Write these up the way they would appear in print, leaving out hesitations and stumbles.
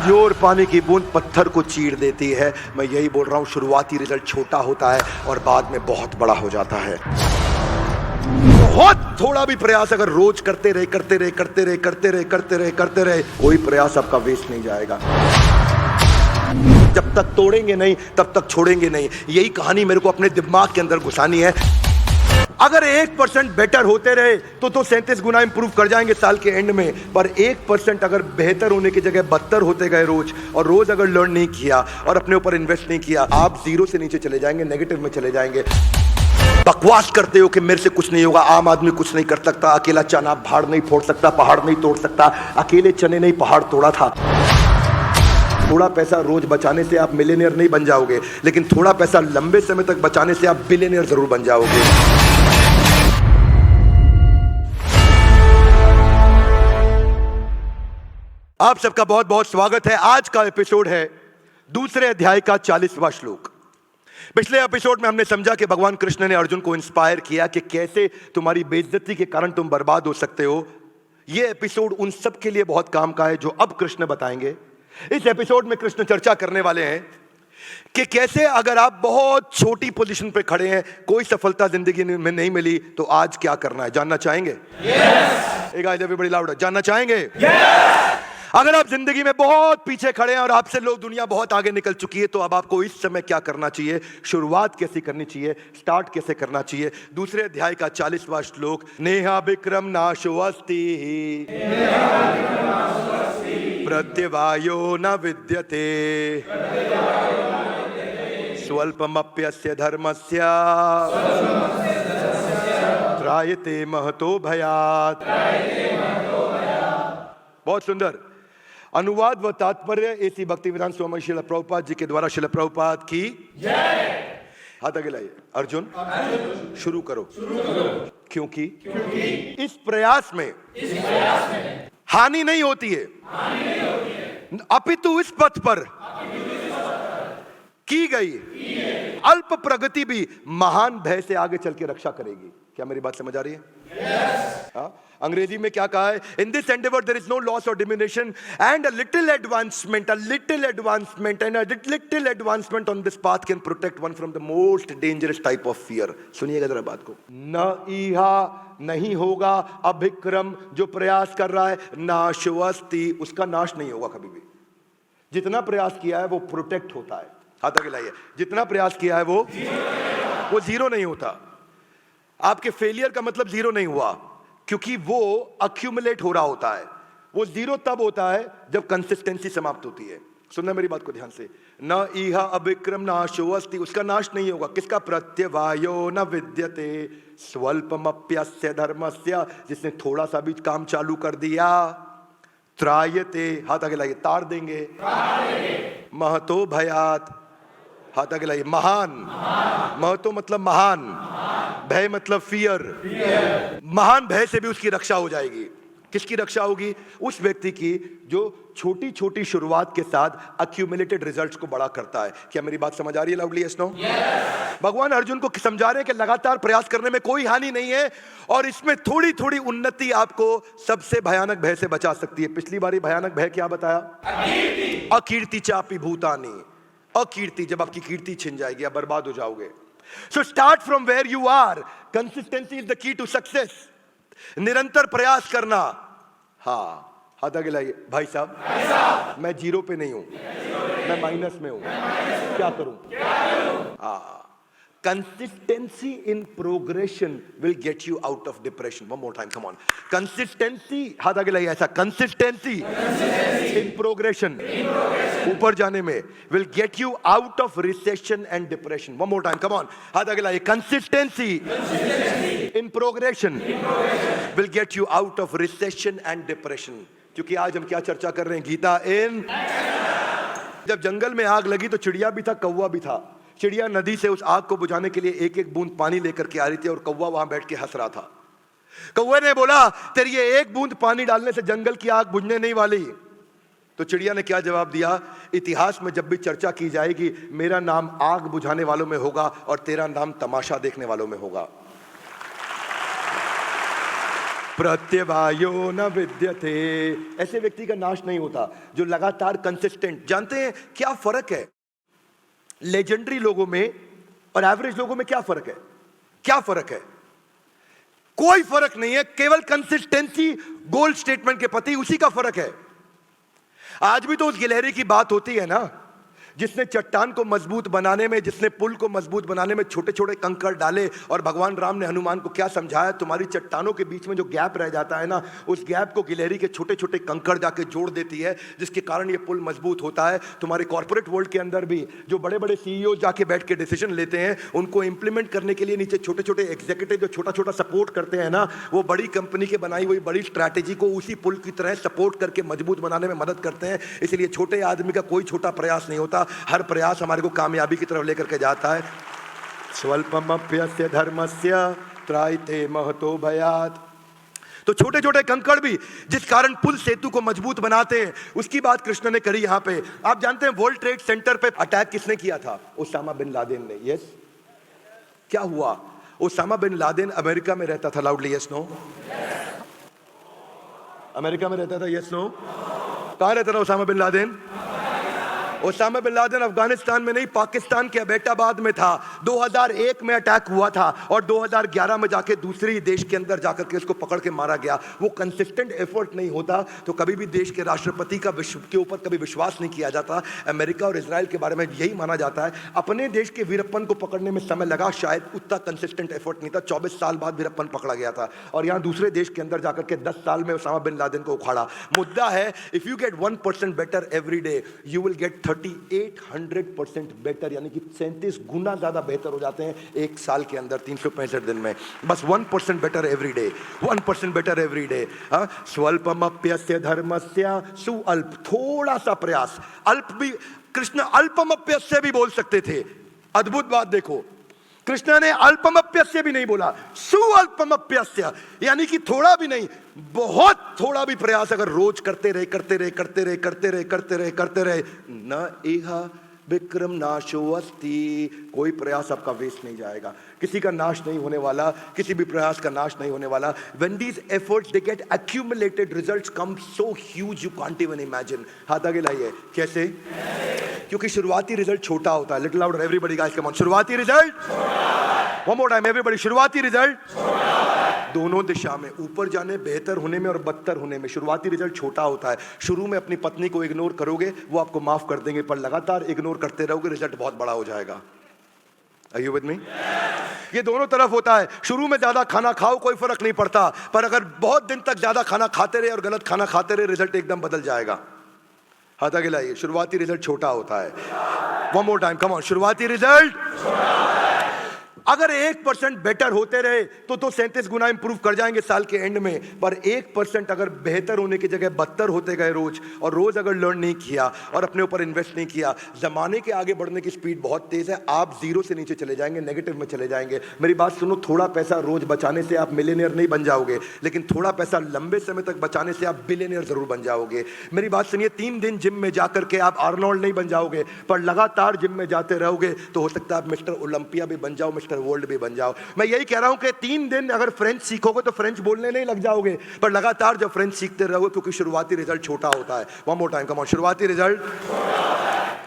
कमजोर पानी की बूंद पत्थर को चीर देती है। मैं यही बोल रहा हूं, शुरुआती रिजल्ट छोटा होता है और बाद में बहुत बड़ा हो जाता है। बहुत थोड़ा भी प्रयास अगर रोज करते रहे कोई प्रयास आपका वेस्ट नहीं जाएगा। जब तक तोड़ेंगे नहीं तब तक छोड़ेंगे नहीं। यही कहानी मेरे को अपने दिमाग के अंदर घुसानी है। अगर 1% बेटर होते रहे तो 37 गुना इंप्रूव कर जाएंगे साल के एंड में। पर 1% अगर बेहतर होने की जगह बदतर होते गए रोज, और रोज अगर लर्न नहीं किया और अपने ऊपर इन्वेस्ट नहीं किया, आप जीरो से नीचे चले जाएंगे, नेगेटिव में चले जाएंगे। बकवास करते हो कि मेरे से कुछ नहीं होगा, आम आदमी कुछ नहीं कर सकता, अकेला चना भाड़ नहीं फोड़ सकता, पहाड़ नहीं तोड़ सकता। अकेले चने नहीं पहाड़ तोड़ा था। थोड़ा पैसा रोज बचाने से आप मिलियनियर नहीं बन जाओगे, लेकिन थोड़ा पैसा लंबे समय तक बचाने से आप बिलियनियर जरूर बन जाओगे। आप सबका बहुत बहुत स्वागत है। आज का एपिसोड है दूसरे अध्याय का 40वां श्लोक। पिछले एपिसोड में हमने समझा कि भगवान कृष्ण ने अर्जुन को इंस्पायर किया कि कैसे तुम्हारी बेइज्जती के कारण तुम बर्बाद हो सकते हो। यह एपिसोड उन सब के लिए बहुत काम का है जो अब कृष्ण बताएंगे। इस एपिसोड में कृष्ण चर्चा करने वाले हैं कि कैसे अगर आप बहुत छोटी पोजीशन पे खड़े हैं, कोई सफलता जिंदगी में नहीं मिली, तो आज क्या करना है। जानना चाहेंगे? yes! एक आवाज बड़ी लाउड, जानना चाहेंगे? yes! अगर आप जिंदगी में बहुत पीछे खड़े हैं और आपसे लोग दुनिया बहुत आगे निकल चुकी है, तो अब आपको इस समय क्या करना चाहिए, शुरुआत कैसे करनी चाहिए, स्टार्ट कैसे करना चाहिए। दूसरे अध्याय का 40वां श्लोक। नेहा विक्रम नाशो अस्ति प्रत्यवायो न विद्यते स्वल्पमप्यस्य धर्मस्य त्रायते महतो भयात्। बहुत सुंदर अनुवाद व तात्पर्य एसी भक्तिवेदांत स्वामी श्रील प्रभुपाद जी के द्वारा। श्रील प्रभुपाद की जय। हाथ आगे लाइए। अर्जुन शुरू करो। क्योंकि इस प्रयास में हानि नहीं होती है, अपितु इस पथ पर की गई अल्प प्रगति भी महान भय से आगे चल के रक्षा करेगी। क्या मेरी बात समझ आ रही है? yes. अंग्रेजी में क्या कहा है? In this endeavour there is no loss और diminution and a little advancement on this path can protect one from the most dangerous type of fear. सुनिएगा जरा बात को। न इहा नहीं होगा, अभिक्रम जो प्रयास कर रहा है, नाशवस्ति उसका नाश नहीं होगा कभी भी। जितना प्रयास किया है वो प्रोटेक्ट होता है। हाथ आगे लाइए। जितना प्रयास किया है वो जीरो नहीं होता। आपके फेलियर का मतलब जीरो नहीं हुआ, क्योंकि वो अक्यूमुलेट हो रहा होता है। वो जीरो तब होता है जब कंसिस्टेंसी समाप्त होती है। सुनना मेरी बात को ध्यान से। न इहा अभिक्रम नाशो अस्ति उसका नाश नहीं होगा। किसका? प्रत्यवायो न विद्यते स्वल्पमप्यस्य धर्मस्य जिसने थोड़ा सा भी काम चालू कर दिया। त्रायते हाथ आगे लाइए। तार देंगे। महतो भयात हाथ आगे लाइए। महान महतो मतलब महान, भय मतलब फियर। महान भय से भी उसकी रक्षा हो जाएगी। किसकी रक्षा होगी? उस व्यक्ति की जो छोटी छोटी शुरुआत के साथ अक्यूमुलेटेड रिजल्ट्स को बड़ा करता है। क्या मेरी बात समझ आ रही है? Loudly yes no? भगवान अर्जुन को समझा रहे हैं कि लगातार प्रयास करने में कोई हानि नहीं है, और इसमें थोड़ी थोड़ी उन्नति आपको सबसे भयानक भय से बचा सकती है। पिछली बारी भयानक भय क्या बताया? अकीर्ति चापी भूतानी। अकीर्ति, जब आपकी कीर्ति छिन जाएगी आप बर्बाद हो जाओगे। So start from where you are. Consistency is the key to success. निरंतर प्रयास करना। हाँ हाथ आगे लाइए। भाई साहब मैं जीरो पे नहीं हूं, मैं माइनस में हूं, क्या करूं? हाँ, consistency in progression will get you out of depression. One more time, come on. Consistency, हाथ आगे लाइए ऐसा। Consistency in progression, ऊपर जाने में, will get you out of recession and depression. One more time, come on. हाथ आगे लाइए। Consistency in progression will get you out of recession and depression. क्योंकि आज हम क्या चर्चा कर रहे हैं? गीता इन। जब जंगल में आग लगी तो चिड़िया भी था, कौवा भी था। चिड़िया नदी से उस आग को बुझाने के लिए एक एक बूंद पानी लेकर के आ रही थी, और कौवा वहां बैठ के हंस रहा था। कौवे ने बोला, तेरी ये एक बूंद पानी डालने से जंगल की आग बुझने नहीं वाली। तो चिड़िया ने क्या जवाब दिया? इतिहास में जब भी चर्चा की जाएगी, मेरा नाम आग बुझाने वालों में होगा और तेरा नाम तमाशा देखने वालों में होगा। प्रत्यवायो न विद्यते। ऐसे व्यक्ति का नाश नहीं होता जो लगातार कंसिस्टेंट। जानते हैं क्या फर्क है लेजेंडरी लोगों में और एवरेज लोगों में? क्या फर्क है? क्या फर्क है? कोई फर्क नहीं है, केवल कंसिस्टेंसी गोल स्टेटमेंट के प्रति, उसी का फर्क है। आज भी तो उस गिलहरी की बात होती है ना, जिसने चट्टान को मजबूत बनाने में, जिसने पुल को मजबूत बनाने में छोटे छोटे कंकड़ डाले। और भगवान राम ने हनुमान को क्या समझाया? तुम्हारी चट्टानों के बीच में जो गैप रह जाता है ना, उस गैप को गिलहरी के छोटे छोटे कंकड़ जाके जोड़ देती है, जिसके कारण ये पुल मजबूत होता है। तुम्हारे कॉर्पोरेट वर्ल्ड के अंदर भी जो बड़े बड़े सीईओ जाके बैठ के डिसीजन लेते हैं, उनको इंप्लीमेंट करने के लिए नीचे छोटे छोटे एग्जीक्यूटिव जो छोटा छोटा सपोर्ट करते हैं ना, वो बड़ी कंपनी के बनाई हुई बड़ी स्ट्रैटेजी को उसी पुल की तरह सपोर्ट करके मजबूत बनाने में मदद करते हैं। इसलिए छोटे आदमी का कोई छोटा प्रयास नहीं होता, हर प्रयास हमारे को कामयाबी की तरफ लेकर के जाता है। स्वल्पमप्यस्य धर्मस्य त्रायते महतो भयात्। तो छोटे छोटे कंकड़ भी जिस कारण पुल सेतु को मजबूत बनाते हैं, उसकी बात कृष्ण ने करी यहां पे। आप जानते हैं वर्ल्ड ट्रेड सेंटर पे अटैक किसने किया था? ओसामा बिन लादेन ने। यस, क्या हुआ? ओसामा बिन लादेन अमेरिका में रहता था। Loudly yes no. अमेरिका में रहता था। Yes no. कहां रहता था Osama bin Laden? Osama bin Laden Afghanistan में नहीं, पाकिस्तान के अबेटाबाद में था। 2001 में अटैक हुआ था और 2011 में जाके दूसरे देश के अंदर जाकर के उसको पकड़ के मारा गया। वो कंसिस्टेंट एफर्ट नहीं होता तो कभी भी देश के राष्ट्रपति का विश्व के ऊपर कभी विश्वास नहीं किया जाता। अमेरिका और इजराइल के बारे में यही माना जाता है। अपने देश के वीरप्पन को पकड़ने में समय लगा, शायद उतना कंसिस्टेंट एफर्ट नहीं था। 24 साल बाद वीरप्पन पकड़ा गया था और यहाँ दूसरे देश के अंदर जाकर के 10 साल में ओसामा बिन लादेन को उखाड़ा। मुद्दा है, if you get 1% better every day, you will get 3800% better, यानी कि 37 गुना ज्यादा बेहतर हो जाते हैं एक साल के अंदर, 365 दिन में। बस 1% better every day, 1% better every day. स्वल्पमप्यस्य धर्मस्य सुअल्प, थोड़ा सा प्रयास। अल्प भी कृष्ण अल्पमप्यस्य भी बोल सकते थे। अद्भुत बात देखो, कृष्ण ने अल्पमप्यस्य भी नहीं बोला, सुअल्पमप्यस्य, यानी कि थोड़ा भी नहीं, बहुत थोड़ा भी प्रयास अगर रोज करते रहे करते रहे करते रहे करते रहे करते रहे करते रहे, न इह विक्रम नाशो अस्ति, कोई प्रयास आपका वेस्ट नहीं जाएगा। किसी का नाश नहीं होने वाला, किसी भी प्रयास का नाश नहीं होने वाला। When these efforts they get accumulated, results come so huge you can't even imagine। हाथ आगे लाइए। कैसे? क्योंकि शुरुआती रिजल्ट छोटा होता है। Little louder everybody guys, come on. शुरुआती result, one more time everybody. शुरुआती रिजल्ट दोनों दिशा में, ऊपर जाने, बेहतर होने में और बदतर होने में, शुरुआती रिजल्ट छोटा होता है। शुरू में अपनी पत्नी को इग्नोर करोगे, वो आपको माफ कर देंगे, पर लगातार इग्नोर करते रहोगे, रिजल्ट बहुत बड़ा हो जाएगा। Are you with me? ये दोनों तरफ होता है। शुरू में ज्यादा खाना खाओ, कोई फर्क नहीं पड़ता, पर अगर बहुत दिन तक ज्यादा खाना खाते रहे और गलत खाना खाते रहे, रिजल्ट एकदम बदल जाएगा। हाथ आगे लाइए। शुरुआती रिजल्ट छोटा होता है। One more time, come on. शुरुआती रिजल्ट अगर 1% बेटर होते रहे तो 37 गुना इंप्रूव कर जाएंगे साल के एंड में। पर 1% अगर बेहतर होने की जगह बदतर होते गए रोज, और रोज अगर लर्न नहीं किया और अपने ऊपर इन्वेस्ट नहीं किया, जमाने के आगे बढ़ने की स्पीड बहुत तेज है, आप जीरो से नीचे चले जाएंगे, नेगेटिव में चले जाएंगे। मेरी बात सुनो, थोड़ा पैसा रोज बचाने से आप मिलियनियर नहीं बन जाओगे, लेकिन थोड़ा पैसा लंबे समय तक बचाने से आप बिलियनियर जरूर बन जाओगे। मेरी बात सुनिए, 3 दिन जिम में जाकर के आप आर्नोल्ड नहीं बन जाओगे, पर लगातार जिम में जाते रहोगे तो हो सकता है आप मिस्टर ओलंपिया भी बन जाओ, मिस्टर वर्ल्ड भी बन जाओ। मैं यही कह रहा हूं कि 3 दिन अगर फ्रेंच सीखोगे तो फ्रेंच बोलने नहीं लग जाओगे, पर लगातार जब फ्रेंच सीखते रहोगे, क्योंकि शुरुआती रिजल्ट छोटा होता है। One more time, come on. शुरुआती रिजल्ट।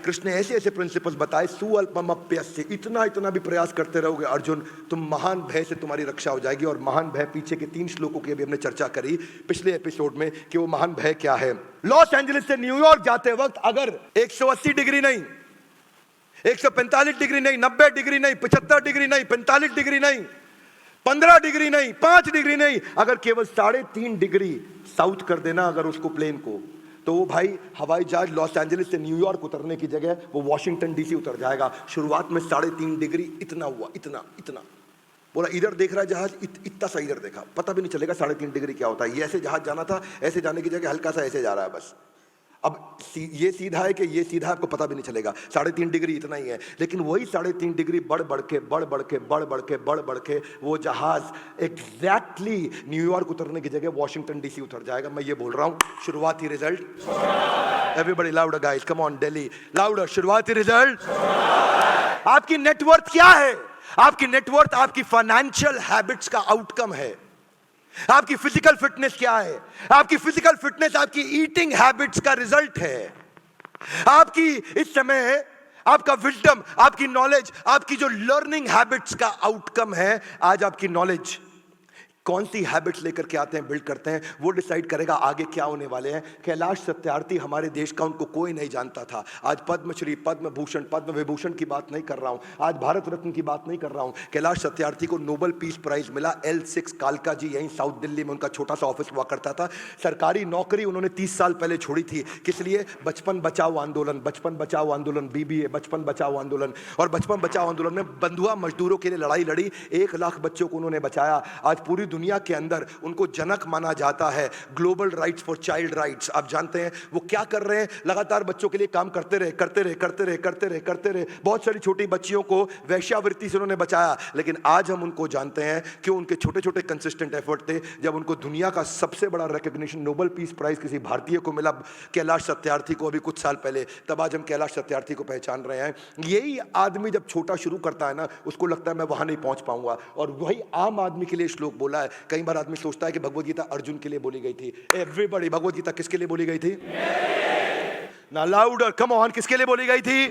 कृष्ण ने ऐसे ऐसे प्रिंसिपल्स बताए, सुअल्पमप्यस्य, इतना इतना भी प्रयास करते रहोगे अर्जुन, तुम महान भय से तुम्हारी रक्षा हो जाएगी। और महान भय पीछे के 3 श्लोकों की अभी हमने चर्चा करी पिछले एपिसोड में कि वो महान भय क्या है। लॉस एंजलिस से न्यूयॉर्क जाते वक्त अगर 180 डिग्री नहीं, 145 डिग्री नहीं, 90 डिग्री नहीं, 75 डिग्री नहीं, 45 डिग्री नहीं, 15 डिग्री नहीं, 5 डिग्री नहीं, अगर केवल 3.5 डिग्री साउथ कर देना अगर उसको प्लेन को, तो वो भाई हवाई जहाज लॉस एंजलिस से न्यूयॉर्क उतरने की जगह वो वॉशिंगटन डीसी उतर जाएगा। शुरुआत में 3.5 डिग्री इतना हुआ, इतना इतना, बोला इधर देख रहा है जहाज, इतना सा इधर देखा, पता भी नहीं चलेगा 3.5 डिग्री क्या होता है। ये ऐसे जहाज जाना था, ऐसे जाने की जगह हल्का सा ऐसे जा रहा है बस। अब ये सीधा है कि ये सीधा, आपको पता भी नहीं चलेगा। 3.5 डिग्री इतना ही है, लेकिन वही 3.5 डिग्री बढ़ बढ़ के वो जहाज एग्जैक्टली न्यूयॉर्क उतरने की जगह वॉशिंगटन डीसी उतर जाएगा। मैं ये बोल रहा हूं, शुरुआती result. Everybody louder guys, come on Delhi, louder. शुरुआती रिजल्ट। आपकी नेटवर्थ क्या है? आपकी नेटवर्थ आपकी फाइनेंशियल हैबिट्स का आउटकम है। आपकी फिजिकल फिटनेस क्या है? आपकी फिजिकल फिटनेस आपकी ईटिंग हैबिट्स का रिजल्ट है। आपकी इस समय आपका विजडम, आपकी नॉलेज, आपकी जो लर्निंग हैबिट्स का आउटकम है। आज आपकी नॉलेज कौन सी हैबिट्स लेकर के आते हैं, बिल्ड करते हैं, वो डिसाइड करेगा आगे क्या होने वाले हैं। कैलाश सत्यार्थी हमारे देश का, उनको कोई नहीं जानता था। आज पद्मश्री, पद्म भूषण, पद्म विभूषण की बात नहीं कर रहा हूं, आज भारत रत्न की बात नहीं कर रहा हूं। कैलाश सत्यार्थी को नोबेल पीस प्राइज मिला। L6 कालका जी, यहीं साउथ दिल्ली में उनका छोटा सा ऑफिस हुआ करता था। सरकारी नौकरी उन्होंने 30 साल पहले छोड़ी थी। किस लिए? बचपन बचाओ आंदोलन, बचपन बचाओ आंदोलन, BBA, बचपन बचाओ आंदोलन। और बचपन बचाओ आंदोलन में बंधुआ मजदूरों के लिए लड़ाई लड़ी। 1 लाख बच्चों को उन्होंने बचाया। आज पूरी दुनिया के अंदर उनको जनक माना जाता है। Global rights for child rights. आप जानते हैं वो क्या कर रहे हैं? लगातार बच्चों के लिए काम करते रहे, करते रहे, करते रहे, करते रहे, करते रहे। बहुत सारी छोटी बच्चियों को वैश्यावृत्ति से उन्होंने बचाया। लेकिन आज हम उनको जानते हैं कि उनके छोटे छोटे कंसिस्टेंट एफर्ट थे। जब उनको दुनिया का सबसे बड़ा रिकॉग्निशन, नोबेल पीस प्राइज किसी भारतीय को मिला, कैलाश सत्यार्थी को, अभी कुछ साल पहले, तब आज हम कैलाश सत्यार्थी को पहचान रहे हैं। यही आदमी जब छोटा शुरू करता है ना, उसको लगता है मैं वहां नहीं पहुंच पाऊंगा। और वही आम आदमी के लिए श्लोक बोला है। कई बार आदमी सोचता है कि भगवद गीता अर्जुन के लिए बोली गई थी। एवरीबॉडी, भगवद गीता किसके लिए बोली गई थी? ना लाउडर, कम ऑन, किसके लिए बोली गई थी?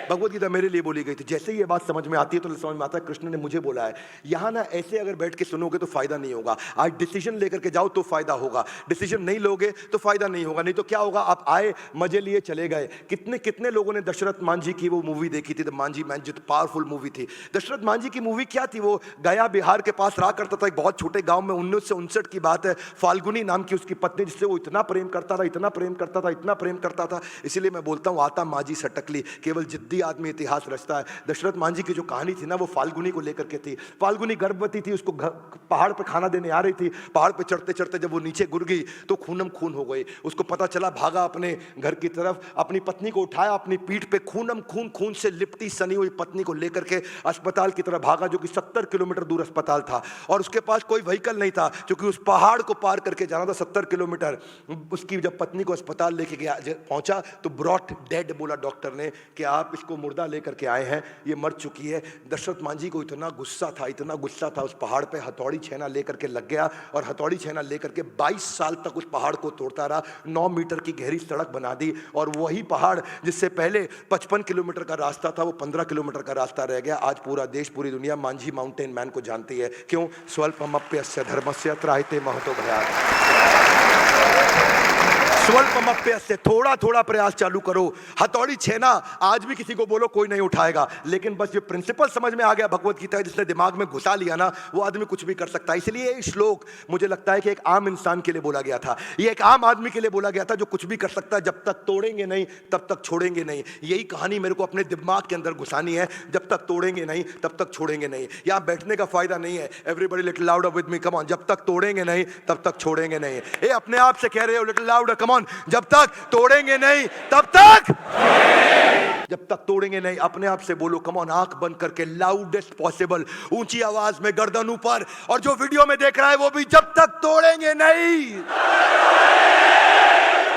भगवद गीता मेरे लिए बोली गई थी। जैसे ही ये बात समझ में आती है तो समझ में आता है कृष्ण ने मुझे बोला है। यहां ना ऐसे अगर बैठ के सुनोगे तो फायदा नहीं होगा। आज डिसीजन लेकर के जाओ तो फायदा होगा, डिसीजन नहीं लोगे तो फायदा नहीं होगा। नहीं तो क्या होगा? आप आए, मजे लिए, चले गए। कितने कितने लोगों ने दशरथ मांझी की वो मूवी देखी थी, द मांझी मैन, जो पावरफुल मूवी थी। दशरथ मांझी की मूवी क्या थी? वो गया बिहार के पास रहा करता था, एक बहुत छोटे गांव में। 1959 की बात है। फाल्गुनी नाम की उसकी पत्नी, जिससे वो इतना प्रेम करता था, इतना प्रेम करता था, इतना प्रेम करता था। इसीलिए मैं बोलता हूं, आता मांझी सटकली, केवल जिद्दी आदमी इतिहास रचता है। दशरथ मांझी की जो कहानी थी ना, वो फाल्गुनी को लेकर के थी। फाल्गुनी गर्भवती थी, उसको पहाड़ पे खाना देने आ रही थी। पहाड़ पे चढ़ते चढ़ते जब वो नीचे गिर गई तो खूनम खून हो गई। उसको पता चला, भागा अपने घर की तरफ, अपनी पत्नी को उठाया, अपनी पीठ पे खूनम खून, खून से लिपटी सनी हुई पत्नी को लेकर के अस्पताल की तरफ भागा, जो कि 70 किलोमीटर दूर अस्पताल था। और उसके पास कोई व्हीकल नहीं था, क्योंकि उस पहाड़ को पार करके जाना था 70 किलोमीटर। उसकी जब पत्नी को अस्पताल लेके गया, पहुंचा तो ब्रॉट डेड बोला डॉक्टर ने कि आप इसको मुर्दा लेकर के आए हैं, ये मर चुकी है। दशरथ मांझी को इतना गुस्सा था, इतना गुस्सा था, उस पहाड़ पे हथौड़ी छेना लेकर के लग गया। और हथौड़ी छेना लेकर के 22 साल तक उस पहाड़ को तोड़ता रहा। 9 मीटर की गहरी सड़क बना दी। और वही पहाड़ जिससे पहले 55 किलोमीटर का रास्ता था, वो 15 किलोमीटर का रास्ता रह गया। आज पूरा देश, पूरी दुनिया मांझी माउंटेन मैन को जानती है। क्यों? स्वल्पमप्यस्य धर्मस्य त्रायते महतो भयात्। स्वल्पमप्यस्य, थोड़ा थोड़ा प्रयास चालू करो। हथौड़ी छेना आज भी किसी को बोलो, कोई नहीं उठाएगा। लेकिन बस ये प्रिंसिपल समझ में आ गया भगवत गीता, जिसने दिमाग में घुसा लिया ना, वो आदमी कुछ भी कर सकता है। इसलिए ये श्लोक मुझे लगता है कि एक आम इंसान के लिए बोला गया था, ये एक आम आदमी के लिए बोला गया था, जो कुछ भी कर सकता है। जब तक तोड़ेंगे नहीं तब तक छोड़ेंगे नहीं। यही कहानी मेरे को अपने दिमाग के अंदर घुसानी है। जब तक तोड़ेंगे नहीं तब तक छोड़ेंगे नहीं। यहाँ बैठने का फायदा नहीं है। Everybody little louder with me, come on. जब तक तोड़ेंगे नहीं तब तक छोड़ेंगे नहीं। ये अपने आप से कह रहे हो, लिटिल लाउडर, कम ऑन। जब तक तोड़ेंगे नहीं तब तक, जब तक तोड़ेंगे नहीं, अपने आप से बोलो, कम ऑन। आंख बंद करके लाउडेस्ट पॉसिबल, ऊंची आवाज में, गर्दन ऊपर। और जो वीडियो में देख रहा है वो भी, जब तक तोड़ेंगे नहीं।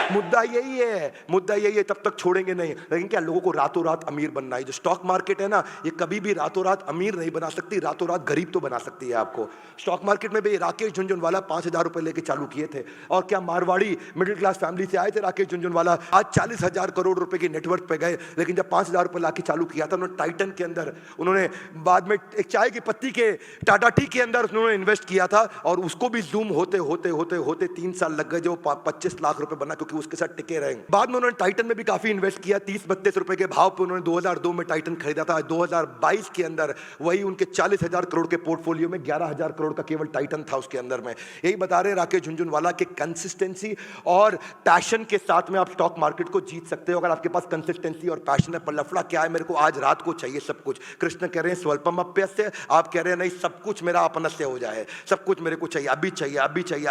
मुद्दा यही है, मुद्दा यही है, तब तक छोड़ेंगे नहीं। लेकिन क्या लोगों को रातों रात अमीर बनना है? जो स्टॉक मार्केट है ना, ये कभी भी रातों रात अमीर नहीं बना सकती, रातों रात गरीब तो बना सकती है आपको। स्टॉक मार्केट में भी राकेश झुनझुनवाला 5,000 रुपए लेके चालू किए थे। और क्या मारवाड़ी मिडिल क्लास फैमिली से आए थे राकेश झुनझुनवाला, आज 40,000 करोड़ रुपए की नेटवर्क पे गए। लेकिन जब 5,000 रुपए लाके चालू किया था उन्होंने, टाइटन के अंदर, उन्होंने बाद में एक चाय की पत्ती के टाटा टी के अंदर उन्होंने इन्वेस्ट किया था। और उसको भी जूम होते होते होते होते 3 साल लग गए, जो 25 लाख रुपए बना, क्योंकि उसके साथ टिके रहे। बाद में उन्होंने टाइटन में भी काफी इन्वेस्ट किया। 30-32 रुपए के भाव पे उन्होंने 2002 में टाइटन खरीदा था। 2022 के अंदर वही उनके 40,000 करोड़ के पोर्टफोलियो में 11,000 करोड़ का केवल टाइटन था उसके अंदर में। यही बता रहे राकेश झुनझुनवाला के कंसिस्टेंसी और पैशन के साथ में आप स्टॉक मार्केट को जीत सकते हो, अगर आपके पास कंसिस्टेंसी और पैशन है। पर लफड़ा क्या है? मेरे को आज रात को चाहिए सब कुछ। कृष्ण कह रहे हैं स्वल्पमप्यस्य, आप कह रहे हैं नहीं, सब कुछ मेरा अपनस्य हो जाए, सब कुछ मेरे को चाहिए, अभी चाहिए, अभी चाहिए,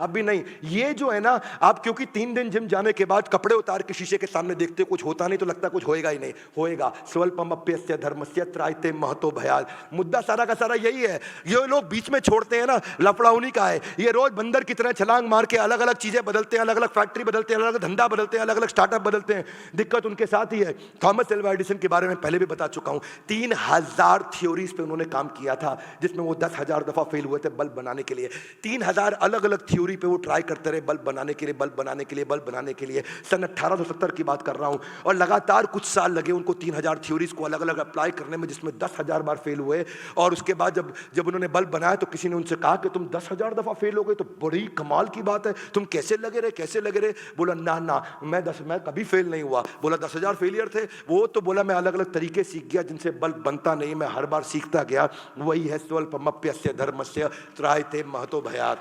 अभी नहीं। ये जो है ना, आप क्योंकि 3 दिन जिम जाने के बाद कपड़े उतार के शीशे के सामने देखते हो कुछ होता नहीं तो लगता कुछ होएगा ही नहीं, होएगा। स्वल्पमप्यस्य धर्मस्य त्रायते महतो भयात्। मुद्दा सारा का सारा यही है। ये लोग बीच में छोड़ते हैं ना, लफड़ा उन्हीं का है। ये रोज बंदर की तरह छलांग मार के अलग अलग चीजें बदलते हैं, अलग अलग फैक्ट्री बदलते हैं, अलग अलग धंधा बदलते हैं, अलग अलग स्टार्टअप बदलते हैं। दिक्कत उनके साथ ही है। थॉमस एल्वा एडिसन के बारे में पहले भी बता चुका हूं। 3000 थ्योरीज पे उन्होंने काम किया था, जिसमें वो 10,000 दफा फेल हुए थे बल्ब बनाने के लिए। 3000 अलग अलग थ्योरी पे वो ट्राई करते रहे, बल्ब बनाने के लिए, बल्ब बनाने के लिए, बल्ब बनाने के लिए। सन 1870 की बात कर रहा हूं। और लगातार कुछ साल लगे उनको 3000 थ्योरीज को अलग अलग अप्लाई करने में, जिसमें 10,000 बार फेल हुए। और उसके बाद जब उन्होंने बल्ब बनाया तो किसी ने उनसे कहा कि तुम 10,000 दफा फेल हो गए तो बड़ी कमाल की बात है, तुम कैसे लगे रहे, कैसे लगे रहे? बोला ना मैं कभी फेल नहीं हुआ। बोला 10,000 फेलियर थे वो? तो बोला मैं अलग अलग तरीके सीख गया जिनसे बल्ब बनता नहीं, मैं हर बार सीखता गया। वही है स्वल्पमप्यस्य धर्मस्य त्रायते महतो भयात्।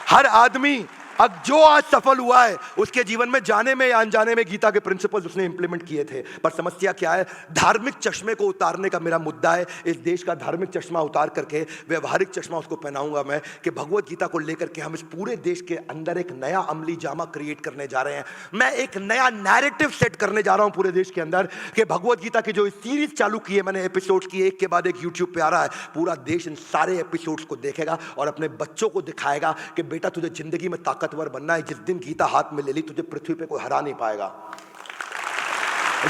हर आदमी अब जो आज सफल हुआ है उसके जीवन में जाने में या अनजाने में गीता के प्रिंसिपल्स उसने इंप्लीमेंट किए थे। पर समस्या क्या है? धार्मिक चश्मे को उतारने का मेरा मुद्दा है। इस देश का धार्मिक चश्मा उतार करके व्यवहारिक चश्मा उसको पहनाऊंगा मैं, कि भगवत गीता को लेकर के हम इस पूरे देश के अंदर एक नया अमली जामा क्रिएट करने जा रहे हैं। मैं एक नया नैरेटिव सेट करने जा रहा हूं पूरे देश के अंदर, कि भगवत गीता की जो सीरीज चालू की है मैंने, एपिसोड्स की, एक के बाद एक यूट्यूब पे आ रहा है, पूरा देश इन सारे एपिसोड्स को देखेगा और अपने बच्चों को दिखाएगा कि बेटा तुझे जिंदगी में ताकतवर बनना है। जिस दिन गीता हाथ में ले ली तुझे पृथ्वी पे कोई हरा नहीं पाएगा।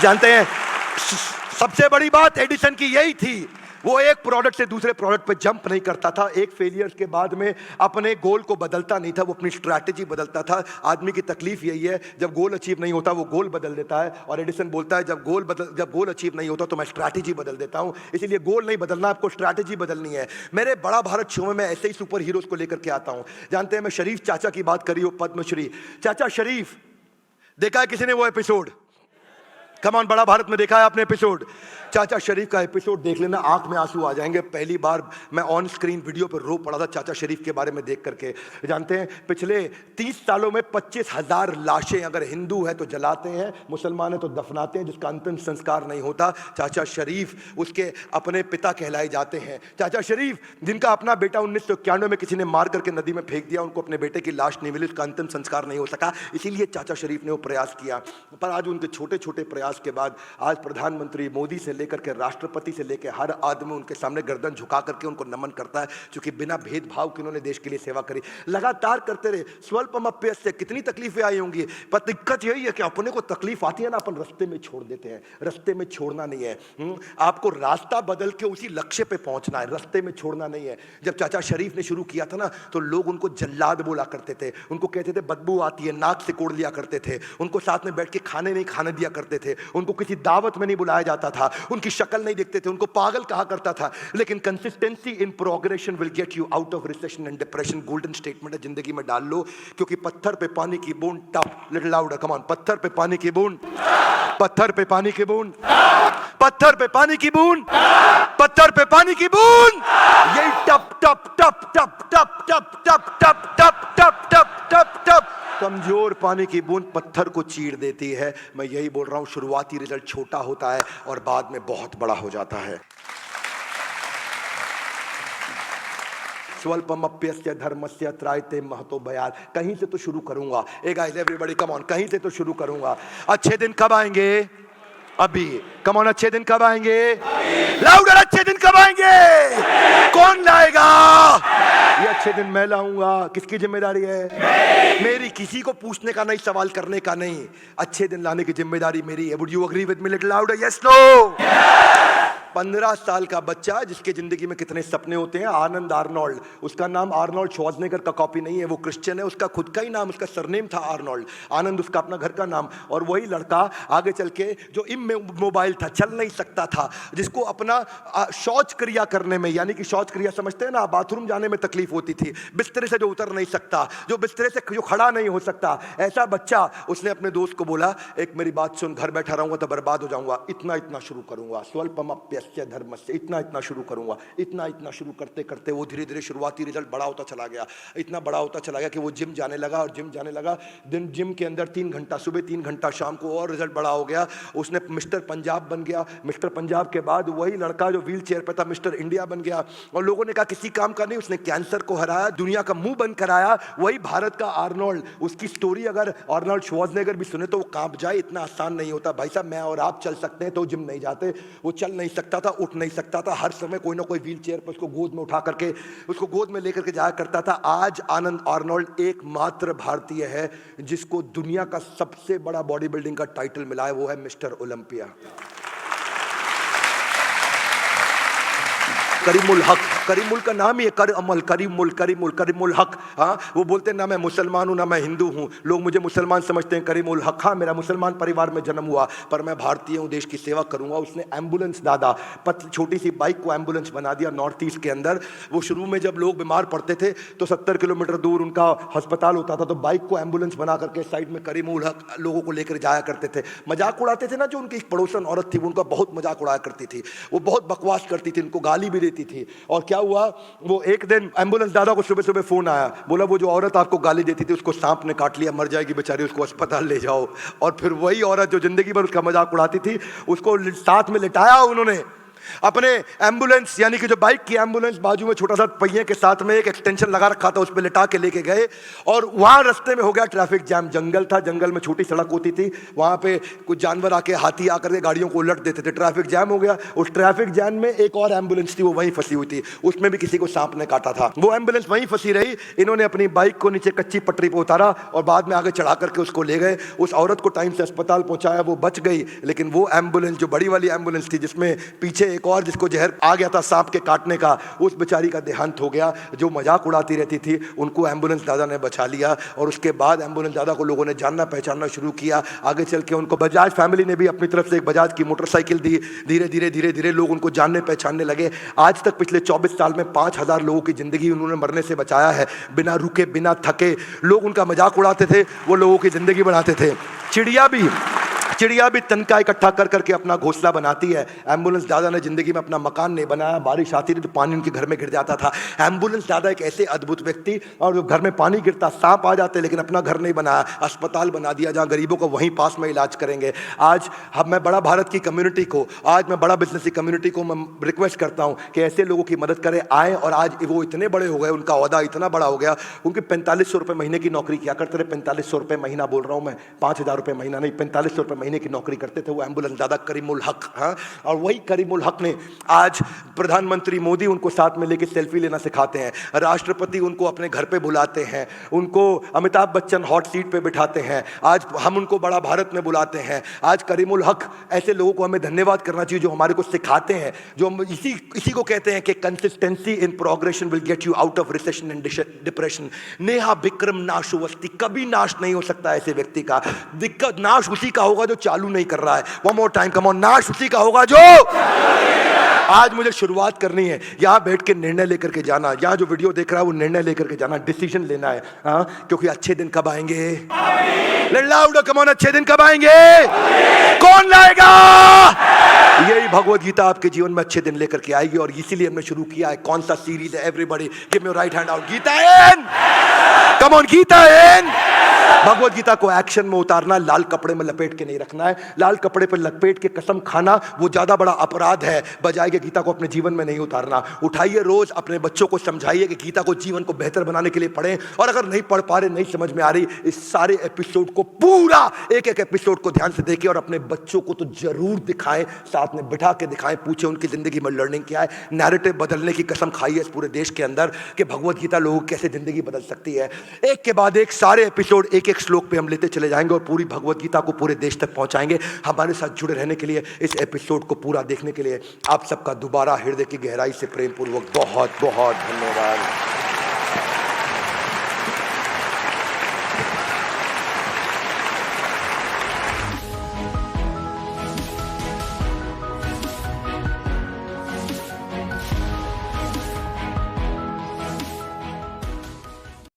जानते हैं सबसे बड़ी बात एडिसन की यही थी, वो एक प्रोडक्ट से दूसरे प्रोडक्ट पे जंप नहीं करता था। एक फेलियर के बाद में अपने गोल को बदलता नहीं था, वो अपनी स्ट्रैटेजी बदलता था। आदमी की तकलीफ यही है, जब गोल अचीव नहीं होता वो गोल बदल देता है। और एडिसन बोलता है जब गोल अचीव नहीं होता तो मैं स्ट्रैटेजी बदल देता हूं। इसीलिए गोल नहीं बदलना, आपको स्ट्रैटेजी बदलनी है। मेरे बड़ा भारत शो में मैं ऐसे ही सुपर हीरोज को लेकर के आता हूं। जानते हैं मैं शरीफ चाचा की बात करी हो, पद्मश्री चाचा शरीफ। देखा है किसी ने वो एपिसोड? कमान बड़ा भारत में देखा है आपने एपिसोड? चाचा शरीफ का एपिसोड देख लेना, आंख में आंसू आ जाएंगे। पहली बार मैं ऑन स्क्रीन वीडियो पर रो पड़ा था चाचा शरीफ के बारे में देख करके। जानते हैं पिछले 30 सालों में 25,000 लाशें अगर हिंदू है तो जलाते हैं, मुसलमान है तो दफनाते हैं, जिसका अंतिम संस्कार नहीं होता। चाचा शरीफ उसके अपने पिता कहलाए जाते हैं। चाचा शरीफ जिनका अपना बेटा 1991 में किसी ने मार करके नदी में फेंक दिया, उनको अपने बेटे की लाश नहीं मिली, उसका अंतिम संस्कार नहीं हो सका, इसीलिए चाचा शरीफ ने वो प्रयास किया। पर आज उनके छोटे छोटे प्रयास के बाद आज प्रधानमंत्री मोदी से लेकर के राष्ट्रपति से लेकर हर आदमी उनके सामने गर्दन झुका करके उनको नमन करता है, क्योंकि बिना भेदभाव के उन्होंने देश के लिए सेवा करी, लगातार करते रहे। स्वल्पमप्यस्य कितनी तकलीफें आई होंगी, पर दिक्कत यही है कि अपने को तकलीफ आती है ना, अपन रास्ते में छोड़ देते हैं। रास्ते में छोड़ना नहीं है, आपको रास्ता बदल के उसी लक्ष्य पे पहुंचना है, रास्ते में छोड़ना नहीं है। जब चाचा शरीफ ने शुरू किया था ना तो लोग उनको जल्लाद बोला करते थे, उनको कहते थे बदबू आती है, नाक से कोड़ लिया करते थे, उनको साथ में बैठ के खाने नहीं खाने दिया करते थे, उनको किसी दावत में नहीं बुलाया जाता था, उनकी शक्ल नहीं देखते थे, उनको पागल कहा करता था। लेकिन consistency in progression will get you out of recession and depression. Golden statement है, जिंदगी में डाल लो, क्योंकि पत्थर पे पानी की बूंद, टप लिटिल लाउडर, कम ऑन, पत्थर पे पानी की बूंद, पत्थर पे पानी की बूंद, पत्थर पे पानी की बूंद, पत्थर पे पानी की बूंद, यही टप टप टप टप टप टप टप टप टप टप टप टप टप कमजोर पानी की बूंद पत्थर को चीर देती है। मैं यही बोल रहा हूं, शुरुआती रिजल्ट छोटा होता है और बाद में बहुत बड़ा हो जाता है। स्वल्पमप्यस्य धर्मस्य त्रायते महतो भयात्। कहीं से तो शुरू करूंगा। ए गाइस एवरीबॉडी कम ऑन, कहीं से तो शुरू करूंगा। अच्छे दिन कब आएंगे? अभी। कम ऑन, अच्छे दिन कब आएंगे? लाउडर, अच्छे दिन कब आएंगे? कौन लाएगा? ये अच्छे दिन मैं लाऊंगा। किसकी जिम्मेदारी है? मेरी। किसी को पूछने का नहीं, सवाल करने का नहीं। अच्छे दिन लाने की जिम्मेदारी मेरी है। Would you agree with me little louder? Yes no? 15 साल का बच्चा जिसके जिंदगी में कितने सपने होते हैं, आनंद आर्नोल्ड, उसका नाम आर्नोल्ड श्वार्ज़नेगर का कॉपी नहीं है, वो क्रिश्चियन है, उसका खुद का ही नाम, उसका सरनेम था आर्नोल्ड, आनंद उसका अपना घर का नाम। और वही लड़का आगे चल के जो इमोबाइल था, चल नहीं सकता था, जिसको अपना शौच क्रिया करने में, यानी कि शौच क्रिया समझते हैं ना, बाथरूम जाने में तकलीफ होती थी, बिस्तरे से जो उतर नहीं सकता, जो बिस्तरे से जो खड़ा नहीं हो सकता, ऐसा बच्चा, उसने अपने दोस्त को बोला एक मेरी बात सुन, घर बैठा रहूंगा तो बर्बाद हो जाऊंगा, इतना इतना शुरू करूंगा। स्वल्पमप्यस्य यस्य धर्मस्य, इतना इतना शुरू करूंगा, इतना इतना शुरू करते करते वो धीरे धीरे शुरुआती रिजल्ट बड़ा होता चला गया, इतना बड़ा होता चला गया कि वो जिम जाने लगा, और जिम जाने लगा, दिन जिम के अंदर 3 घंटा सुबह, 3 घंटा शाम को, और रिजल्ट बड़ा हो गया। उसने मिस्टर पंजाब बन गया। मिस्टर पंजाब के बाद वही लड़का जो व्हील चेयर पर था मिस्टर इंडिया बन गया, और लोगों ने कहा किसी काम का नहीं, उसने कैंसर को हराया, दुनिया का मुंह बंद कराया। वही भारत का आर्नोल्ड, उसकी स्टोरी अगर आर्नोल्ड श्वार्ज़नेगर भी सुने तो वो कांप जाए, इतना आसान नहीं होता भाई साहब। मैं और आप चल सकते हैं तो जिम नहीं जाते, वो चल नहीं सकता था, उठ नहीं सकता था, हर समय कोई ना कोई व्हील चेयर पर उसको गोद में उठा करके, उसको गोद में लेकर के जाया करता था। आज आनंद आर्नोल्ड एकमात्र भारतीय है जिसको दुनिया का सबसे बड़ा बॉडी बिल्डिंग का टाइटल मिला है, वो है मिस्टर ओलंपिया। करीमुल हक, करीमुल का नाम ही है, कर अमल, करीमुल करीमुल करीमुल हक। हाँ, वो बोलते हैं ना मैं मुसलमान हूँ ना मैं हिंदू हूँ, लोग मुझे मुसलमान समझते हैं, करीमुल हक। हाँ, मेरा मुसलमान परिवार में जन्म हुआ पर मैं भारतीय हूँ, देश की सेवा करूँगा। उसने एम्बुलेंस दादा, छोटी सी बाइक को एम्बुलेंस बना दिया नॉर्थ ईस्ट के अंदर। वो शुरू में जब लोग बीमार पड़ते थे तो 70 किलोमीटर दूर उनका अस्पताल होता था, तो बाइक को एम्बुलेंस बना करके साइड में करीमुल हक लोगों को लेकर जाया करते थे। मजाक उड़ाते थे ना, जो उनकी एक पड़ोसन औरत थी उनका बहुत मजाक उड़ाया करती थी, वो बहुत बकवास करती थी, उनको गाली भी देती थी। और क्या हुआ, वो एक दिन एम्बुलेंस दादा को सुबह सुबह फोन आया, बोला वो जो औरत आपको गाली देती थी उसको सांप ने काट लिया, मर जाएगी बेचारी, उसको अस्पताल ले जाओ। और फिर वही औरत जो जिंदगी भर उसका मजाक उड़ाती थी उसको साथ में लिटाया उन्होंने अपने एम्बुलेंस, यानी कि जो बाइक की एम्बुलेंस, बाजू में छोटा सा पहिए के साथ में एक एक्सटेंशन लगा रखा था, उस पर लिटा के लेके गए। और वहां रास्ते में हो गया ट्रैफिक जैम, जंगल था, जंगल में छोटी सड़क होती थी, वहां पे कुछ जानवर आके, हाथी आकर के गाड़ियों को उलट देते थे, ट्रैफिक जैम हो गया। उस ट्रैफिक जैम में एक और एम्बुलेंस थी, वो वहीं फंसी हुई थी, उसमें भी किसी को सांप ने काटा था, वो एम्बुलेंस वहीं फंसी रही। इन्होंने अपनी बाइक को नीचे कच्ची पटरी पर उतारा और बाद में आगे चढ़ा करके उसको ले गए। उस औरत को टाइम से अस्पताल पहुंचाया, वो बच गई, लेकिन वो एम्बुलेंस जो बड़ी वाली एम्बुलेंस थी जिसमें पीछे एक और जिसको जहर आ गया था सांप के काटने का, उस बेचारी का देहांत हो गया। जो मजाक उड़ाती रहती थी उनको एम्बुलेंस दादा ने बचा लिया, और उसके बाद एम्बुलेंस दादा को लोगों ने जानना पहचानना शुरू किया। आगे चल के उनको बजाज फैमिली ने भी अपनी तरफ से एक बजाज की मोटरसाइकिल दी। धीरे धीरे धीरे धीरे लोग उनको जानने पहचानने लगे। आज तक पिछले 24 साल में 5000 लोगों की जिंदगी उन्होंने मरने से बचाया है, बिना रुके बिना थके। लोग उनका मजाक उड़ाते थे, वो लोगों की जिंदगी बढ़ाते थे। चिड़िया भी तनका इकट्ठा कर करके अपना घोंसला बनाती है। एम्बुलेंस दादा ने जिंदगी में अपना मकान नहीं बनाया, बारिश आती थी तो पानी उनके घर में गिर जाता था। एम्बुलेंस दादा एक ऐसे अद्भुत व्यक्ति, और घर में पानी गिरता, सांप आ जाते, लेकिन अपना घर नहीं बनाया, अस्पताल बना दिया जहां गरीबों को वहीं पास में इलाज करेंगे। आज मैं बड़ा भारत की कम्युनिटी को, आज मैं बड़ा बिजनेस की कम्युनिटी को मैं रिक्वेस्ट करता हूं कि ऐसे लोगों की मदद करें, आए। और आज वो इतने बड़े हो गए, उनका ओहदा इतना बड़ा हो गया, उनकी 4500 रुपये महीने की नौकरी किया करते थे। 4500 रुपये महीना बोल रहा हूं मैं, 5000 रुपये महीना नहीं, 4500 रुपये महीने की नौकरी करते थे वो एम्बुलेंस दादा करीमुल हक। हाँ, और वही करीमुल हक ने आज प्रधानमंत्री मोदी उनको साथ में लेके सेल्फी लेना सिखाते हैं, राष्ट्रपति उनको अपने घर पे बुलाते हैं, उनको अमिताभ बच्चन हॉट सीट पे बिठाते हैं, आज हम उनको बड़ा भारत में बुलाते हैं। आज करीमुल हक, ऐसे लोगों को हमें धन्यवाद करना चाहिए जो हमारे को सिखाते हैं, जो हम इसी को कहते हैं कि consistency in progression will get you out of recession and depression. नेहा विक्रम नाशुवस्ती, कभी नाश नहीं हो सकता ऐसे व्यक्ति का। दिक्कत नाश उसी का होगा जो चालू नहीं कर रहा है। One more time, come on, नाश उसी का होगा जो आज मुझे शुरुआत करनी है। यहां बैठ के निर्णय लेकर के जाना, यहां जो वीडियो देख रहा है वो निर्णय लेकर के जाना, डिसीजन लेना है। हाँ, क्योंकि अच्छे दिन कब आएंगे? कम ऑन, अच्छे दिन कब आएंगे? कौन लाएगा? यही भगवत गीता आपके जीवन में अच्छे दिन लेकर के आएगी। और इसीलिए हमने शुरू किया है, कौन सा सीरीज है? Everybody give me your right hand out, Gita in, come on, Gita in. Bhagavad Gita को एक्शन में उतारना, लाल कपड़े में लपेट के नहीं रखना है। लाल कपड़े पर लपेट के कसम खाना वो ज्यादा बड़ा अपराध है, बजाय के गीता को अपने जीवन में नहीं उतारना। उठाइए, रोज अपने बच्चों को समझाइए कि गीता को जीवन को बेहतर बनाने के लिए पढ़ें। और अगर नहीं पढ़ पा रहे, नहीं समझ में आ रही, इस सारे एपिसोड को, पूरा एक एक एपिसोड को ध्यान से देखिए और अपने बच्चों को तो जरूर दिखाएं, साथ में बिठा के दिखाएं, पूछे उनकी जिंदगी में लर्निंग क्या है। नैरेटिव बदलने की कसम खाइए इस पूरे देश के अंदर कि भगवत गीता लोगों की कैसे जिंदगी बदल सकती है। एक के बाद एक सारे एपिसोड एक एक श्लोक पे हम लेते चले जाएंगे और पूरी भगवत गीता को पूरे देश तक पहुंचाएंगे। हमारे साथ जुड़े रहने के लिए, इस एपिसोड को पूरा देखने के लिए आप सबका दोबारा हृदय की गहराई से प्रेम पूर्वक बहुत बहुत धन्यवाद।